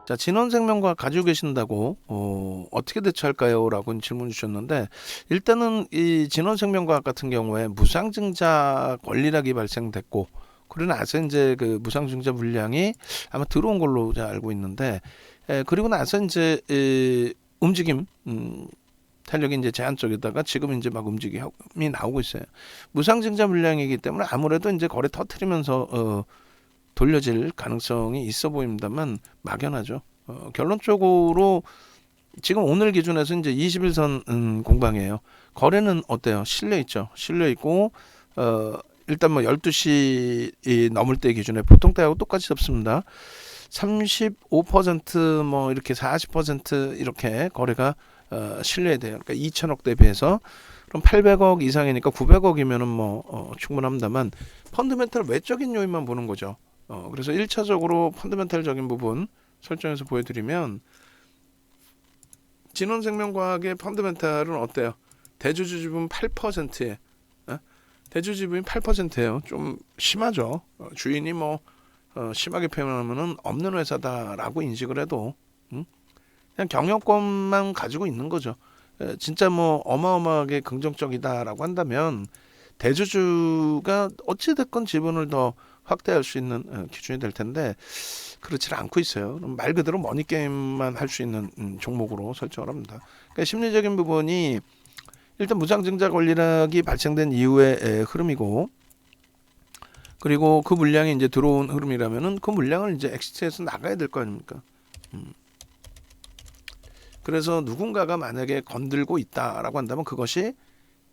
자, 진원생명과 가지고 계신다고 어떻게 대처할까요? 라고 질문 주셨는데, 일단은 이 진원생명과학 같은 경우에 무상증자 권리락이 발생됐고, 그러나 나서 이제 그 무상증자 물량이 아마 들어온 걸로 제가 알고 있는데, 그리고 나서 이제 움직임 탄력이 이제 제한적이다가 지금 이제 막 움직임이 나오고 있어요. 무상증자 물량이기 때문에 아무래도 이제 거래 터트리면서 돌려질 가능성이 있어 보입니다만 막연하죠. 결론적으로 지금 오늘 기준에서 이제 21선 공방이에요. 거래는 어때요? 실려 있죠. 실려 있고 일단 뭐 12시 넘을 때 기준에 보통 때하고 똑같이 접습니다. 35%뭐 이렇게 40% 이렇게 거래가 실려야 돼요. 그러니까 2천억 대비해서 그럼 800억 이상이니까 900억이면은 뭐 충분합니다만 펀드멘탈 외적인 요인만 보는 거죠. 그래서 1차적으로 펀드멘탈적인 부분 설정해서 보여드리면 진원생명과학의 펀드멘탈은 어때요? 대주주 지분 8%에 대주주 지분이 8%예요. 좀 심하죠. 주인이 뭐 심하게 표현하면은 없는 회사다라고 인식을 해도 그냥 경영권만 가지고 있는 거죠. 진짜 뭐 어마어마하게 긍정적이다라고 한다면 대주주가 어찌됐건 지분을 더 확대할 수 있는 기준이 될 텐데 그렇지 않고 있어요. 말 그대로 머니게임만 할 수 있는 종목으로 설정을 합니다. 그러니까 심리적인 부분이 일단 무상증자 권리락이 발생된 이후의 흐름이고 그리고 그 물량이 이제 들어온 흐름이라면은 그 물량을 이제 엑시트에서 나가야 될 거 아닙니까? 그래서 누군가가 만약에 건들고 있다라고 한다면 그것이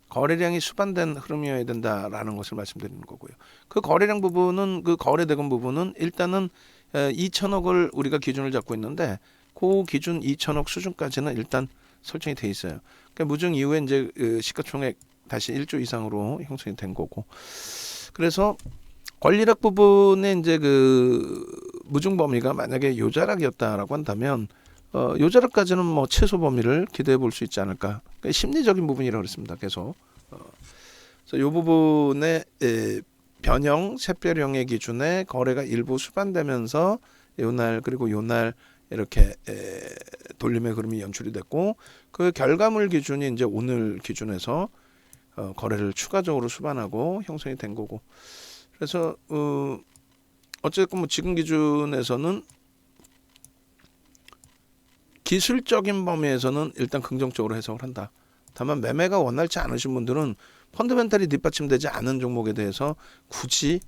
거래량이 수반된 흐름이어야 된다라는 것을 말씀드리는 거고요. 그 거래량 부분은 그 거래대금 부분은 일단은 2천억을 우리가 기준을 잡고 있는데 그 기준 2천억 수준까지는 일단 설정이 돼 있어요. 그러니까 무증 이후에 이제 시가총액 다시 1조 이상으로 형성이 된 거고. 그래서 권리락 부분에 이제 그 무증 범위가 만약에 요자락이었다라고 한다면 요자락까지는 뭐 최소 범위를 기대해 볼 수 있지 않을까. 그러니까 심리적인 부분이라고 그랬습니다. 계속. 그래서 이 부분에 변형, 샛별형의 기준에 거래가 일부 수반되면서 요날 그리고 요날 이렇게 돌림의 흐름이 연출이 됐고 그 결과물 기준이 이제 오늘 기준에서 거래를 추가적으로 수반하고 형성이 된 거고. 그래서 어쨌든 뭐 지금 기준에서는 기술적인 범위에서는 일단 긍정적으로 해석을 한다. 다만 매매가 원활치 않으신 분들은 펀드멘탈이 뒷받침되지 않은 종목에 대해서 굳이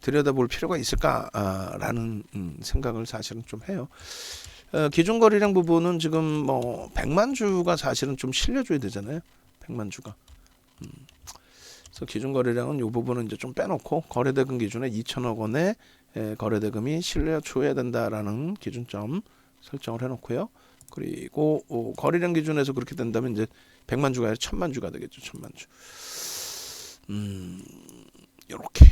들여다볼 필요가 있을까라는 생각을 사실은 좀 해요. 기준 거래량 부분은 지금 뭐 100만 주가 사실은 좀 실려줘야 되잖아요. 100만 주가. 그래서 기준 거래량은 이 부분은 이제 좀 빼놓고 거래대금 기준에 2천억 원의 거래대금이 실려줘야 된다라는 기준점 설정을 해놓고요. 그리고 거래량 기준에서 그렇게 된다면 이제 100만 주가 아니라 1000만 주가 되겠죠. 1000만 주. 이렇게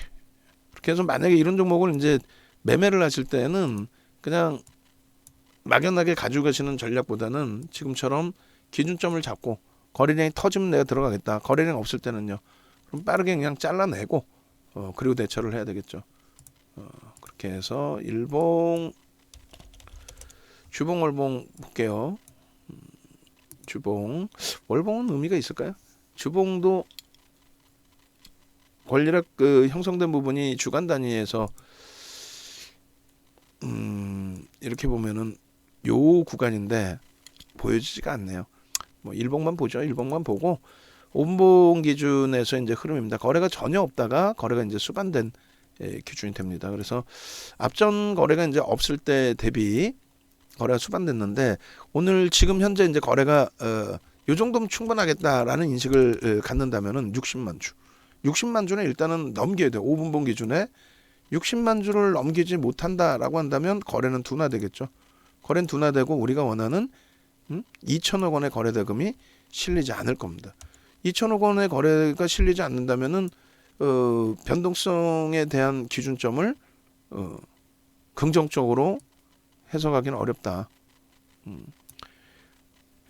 해서 만약에 이런 종목을 이제 매매를 하실 때는 그냥 막연하게 가지고 가시는 전략보다는 지금처럼 기준점을 잡고 거래량이 터지면 내가 들어가겠다. 거래량 없을 때는요. 그럼 빠르게 그냥 잘라내고 그리고 대처를 해야 되겠죠. 그렇게 해서 일봉 주봉 월봉 볼게요. 주봉 월봉은 의미가 있을까요? 주봉도 권리락 그 형성된 부분이 주간 단위에서 이렇게 보면은 요 구간인데 보여지지가 않네요. 뭐 일봉만 보죠. 일봉만 보고 5분봉 기준에서 이제 흐름입니다. 거래가 전혀 없다가 거래가 이제 수반된 기준이 됩니다. 그래서 앞전 거래가 이제 없을 때 대비 거래가 수반됐는데 오늘 지금 현재 이제 거래가 요 정도면 충분하겠다라는 인식을 갖는다면은 60만 주. 60만 주는 일단은 넘겨야 돼요. 5분봉 기준에 60만 주를 넘기지 못한다라고 한다면 거래는 둔화되겠죠. 거래는 둔화되고 우리가 원하는 2천억 원의 거래대금이 실리지 않을 겁니다. 2천억 원의 거래가 실리지 않는다면은 변동성에 대한 기준점을 긍정적으로 해석하기는 어렵다.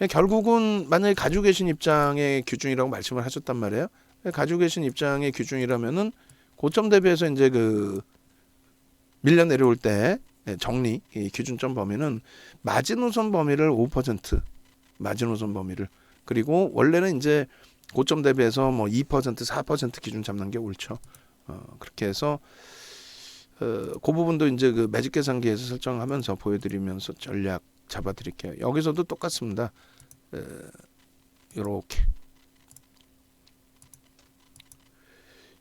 결국은 만약에 가지고 계신 입장의 기준이라고 말씀을 하셨단 말이에요. 가지고 계신 입장의 기준이라면은 고점 대비해서 이제 그 밀려 내려올 때 정리 이 기준점 범위는 마지노선 범위를 5% 마지노선 범위를 그리고 원래는 이제 고점 대비해서 뭐 2% 4% 기준 잡는 게 옳죠. 그렇게 해서 그 부분도 이제 그 매직 계산기에서 설정하면서 보여드리면서 전략 잡아드릴게요. 여기서도 똑같습니다. 이렇게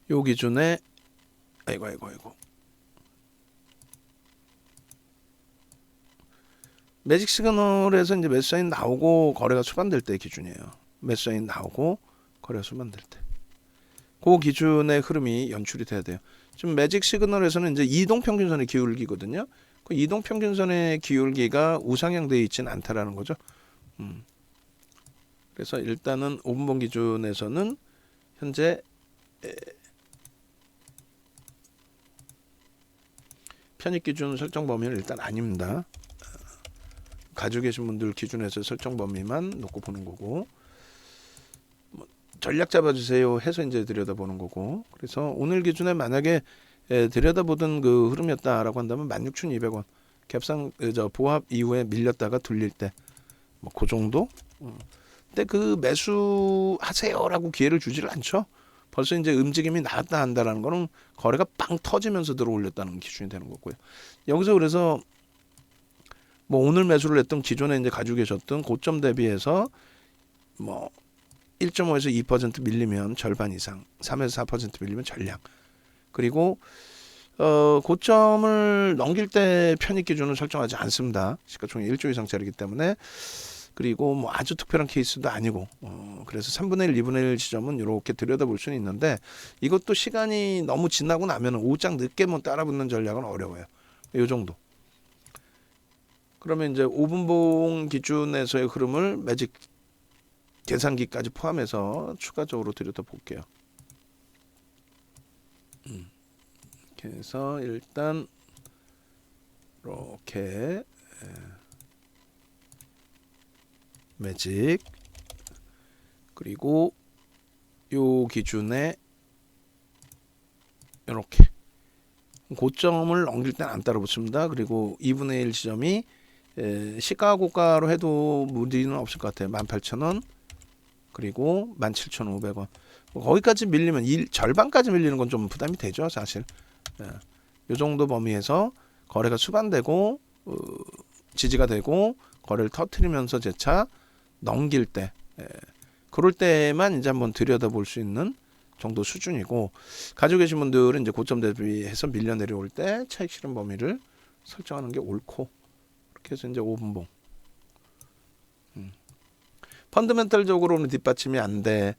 요 기준에 아이고 매직 시그널에서 이제 매수 사인 나오고 거래가 수반될 때 기준이에요. 매수 사인 나오고 거래가 수반될 때. 그 기준의 흐름이 연출이 돼야 돼요. 지금 매직 시그널에서는 이제 이동 평균선의 기울기거든요. 그 이동 평균선의 기울기가 우상향 되어 있지는 않다라는 거죠. 그래서 일단은 5분봉 기준에서는 현재 편입 기준 설정 범위는 일단 아닙니다. 가지고 계신 분들 기준에서 설정 범위만 놓고 보는 거고 뭐 전략 잡아주세요 해서 이제 들여다보는 거고 그래서 오늘 기준에 만약에 들여다보던 그 흐름이었다라고 한다면 16,200원 갭상 보합 이후에 밀렸다가 돌릴 때 뭐 그 정도. 근데 그 매수하세요라고 기회를 주지를 않죠. 벌써 이제 움직임이 나왔다 한다라는 거는 거래가 빵 터지면서 들어올렸다는 기준이 되는 거고요. 여기서 그래서 뭐 오늘 매수를 했던 기존에 이제 가지고 계셨던 고점 대비해서 뭐 1.5에서 2% 밀리면 절반 이상, 3에서 4% 밀리면 전량. 그리고 고점을 넘길 때 편입 기준을 설정하지 않습니다. 시가총액 1조 이상 짜리기 때문에. 그리고 뭐 아주 특별한 케이스도 아니고 그래서 3분의 1, 2분의 1 지점은 이렇게 들여다볼 수는 있는데 이것도 시간이 너무 지나고 나면 5장 늦게 뭐 따라붙는 전략은 어려워요. 이 정도. 그러면 이제 5분봉 기준에서의 흐름을 매직 계산기까지 포함해서 추가적으로 들여다볼게요. 그래서 일단 이렇게 매직 그리고 요 기준에 이렇게 고점을 넘길 땐 안 따라 붙습니다. 그리고 2분의 1 지점이 시가 고가로 해도 무리는 없을 것 같아요. 18,000원 그리고 17,500원 거기까지 밀리면 절반까지 밀리는 건 좀 부담이 되죠 사실. 이 정도 범위에서 거래가 수반되고 지지가 되고 거래를 터트리면서 재차 넘길 때 그럴 때만 이제 한번 들여다볼 수 있는 정도 수준이고 가지고 계신 분들은 이제 고점 대비해서 밀려 내려올 때 차익 실현 범위를 설정하는 게 옳고 그렇게 해서 이제 5분봉 펀더멘털적으로는 뒷받침이 안 돼.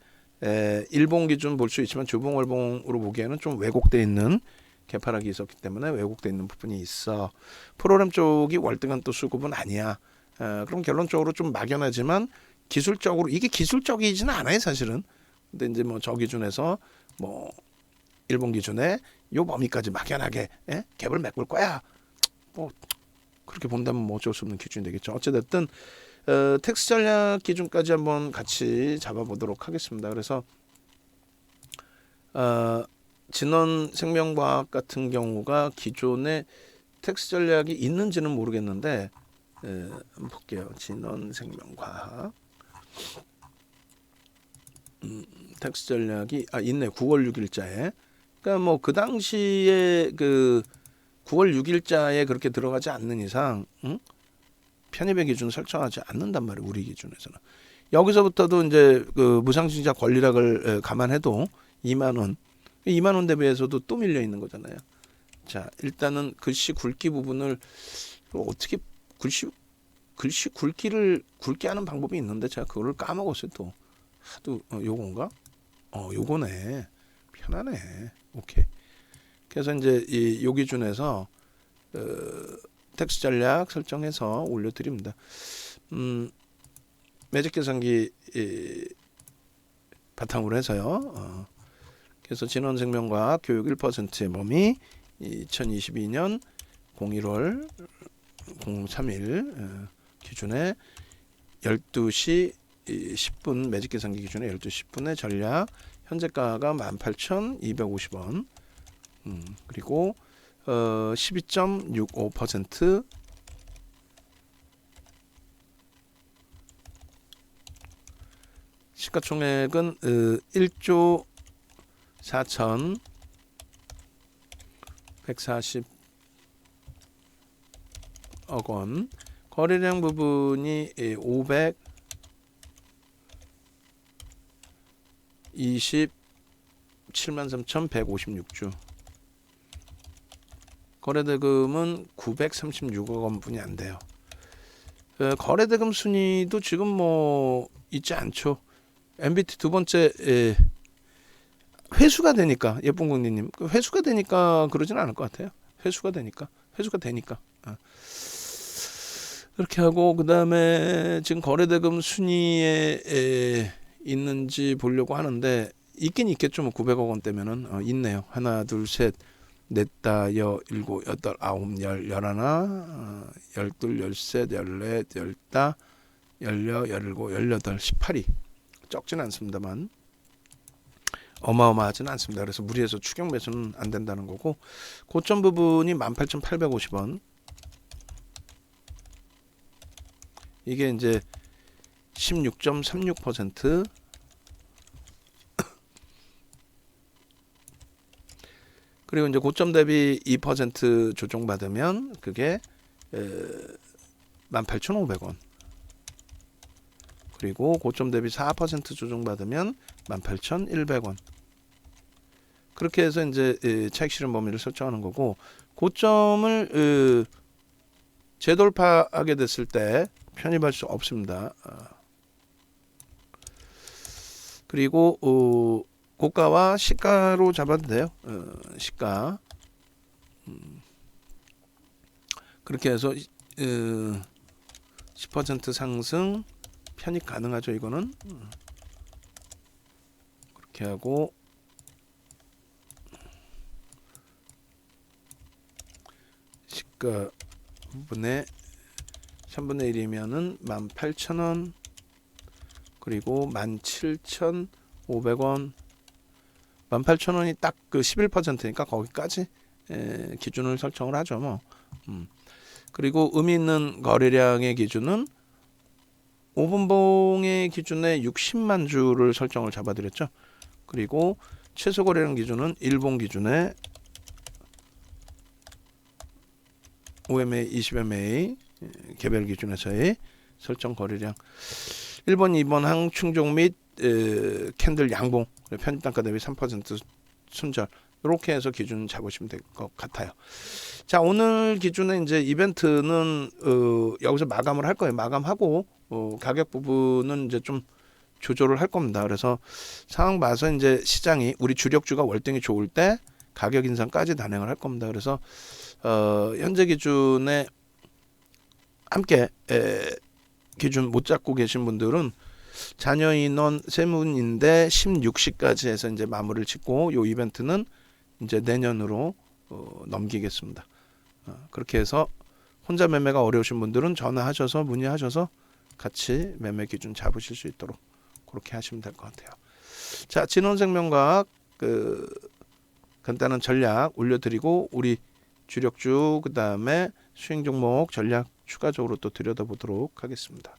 일봉 기준 볼 수 있지만 주봉 월봉으로 보기에는 좀 왜곡돼 있는 개파락이 있었기 때문에 왜곡돼 있는 부분이 있어. 프로그램 쪽이 월등한 또 수급은 아니야. 그럼 결론적으로 좀 막연하지만 기술적으로 이게 기술적이지는 않아요 사실은. 근데 이제 뭐 저 기준에서 뭐 일본 기준에 요 범위까지 막연하게 갭을 메꿀 거야. 뭐 그렇게 본다면 뭐 어쩔 수 없는 기준이 되겠죠. 어찌됐든 텍스 전략 기준까지 한번 같이 잡아보도록 하겠습니다. 그래서 진원생명과학 같은 경우가 기존에 텍스 전략이 있는지는 모르겠는데 한번 볼게요. 진원생명과학 텍스 전략이 있네. 9월 6일자에. 그러니까 뭐 그 당시에 그 9월 6일자에 그렇게 들어가지 않는 이상 편입의 기준 설정하지 않는단 말이에요. 우리 기준에서는. 여기서부터도 이제 그 무상증자 권리락을 감안해도 2만 원 대비해서도 또 밀려 있는 거잖아요. 자, 일단은 글씨 굵기 부분을 어떻게 글씨 굵기를 굵게 하는 방법이 있는데 제가 그거를 까먹었어요. 또 하도 요건가? 요거네. 편하네. 오케이. 그래서 이제 요 기준에서 텍스 전략 설정해서 올려드립니다. 매직 계산기 바탕으로 해서요. 그래서 진원생명과학 교육 1%의 범위 2022년 01월 03일 기준에 12시 10분 매직 계산기 기준에 12시 10분의 전략 현재가가 18,250원. 그리고 12.65%, 시가총액은 1조 4,140억 원, 거래량 부분이 527만 3,156주, 거래대금은 936억 원뿐이 안 돼요. 거래대금 순위도 지금 뭐 있지 않죠. MBT 두 번째 회수가 되니까, 예쁜 공리님, 회수가 되니까 그러진 않을 것 같아요. 회수가 되니까. 그렇게 하고, 그 다음에 지금 거래대금 순위에 있는지 보려고 하는데, 있긴 있겠죠. 뭐 900억 원대면은 있네요. 하나, 둘, 셋, 넷, 다, 여, 일곱, 여덟, 아홉, 열, 열하나, 열둘, 열셋, 열넷, 열다, 열여, 열일곱, 열여덟, 18위. 적진 않습니다만 어마어마하진 않습니다. 그래서 무리해서 추격 매수는 안 된다는 거고, 고점 부분이 18,850원, 이게 이제 16.36%, 그리고 이제 고점 대비 2% 조정받으면 그게 18,500원, 그리고 고점 대비 4% 조정받으면 18,100원. 그렇게 해서 이제 차익 실현 범위를 설정하는 거고, 고점을 재돌파하게 됐을 때 편입할 수 없습니다. 그리고 고가와 시가로 잡아도 돼요. 시가. 그렇게 해서 10% 상승 편입 가능하죠. 이거는 그렇게 하고, 시가 부분에 3분의 1이면은 18,000원, 그리고 17,500원, 18,000원이 딱 그 11%니까 거기까지 기준을 설정을 하죠. 뭐. 그리고 의미 있는 거래량의 기준은 5분봉의 기준에 60만 주를 설정을 잡아드렸죠. 그리고 최소 거래량 기준은 1봉 기준에 5MA, 20MA 개별 기준에서의 설정 거래량, 1번, 2번 항 충족 및 캔들 양봉, 편입 단가 대비 3% 순절, 이렇게 해서 기준 잡으시면 될 것 같아요. 자, 오늘 기준에 이제 이벤트는 여기서 마감을 할 거예요. 마감하고 가격 부분은 이제 좀 조절을 할 겁니다. 그래서 상황 봐서 이제 시장이, 우리 주력주가 월등히 좋을 때 가격 인상까지 단행을 할 겁니다. 그래서 현재 기준에 함께 기준 못 잡고 계신 분들은 자녀 인원 세문인데 16시까지 해서 이제 마무리를 짓고, 요 이벤트는 이제 내년으로 넘기겠습니다. 그렇게 해서 혼자 매매가 어려우신 분들은 전화하셔서 문의하셔서 같이 매매 기준 잡으실 수 있도록 그렇게 하시면 될 것 같아요. 자, 진원생명과학 간단한 전략 올려드리고, 우리 주력주 그 다음에 수익 종목 전략 추가적으로 또 들여다보도록 하겠습니다.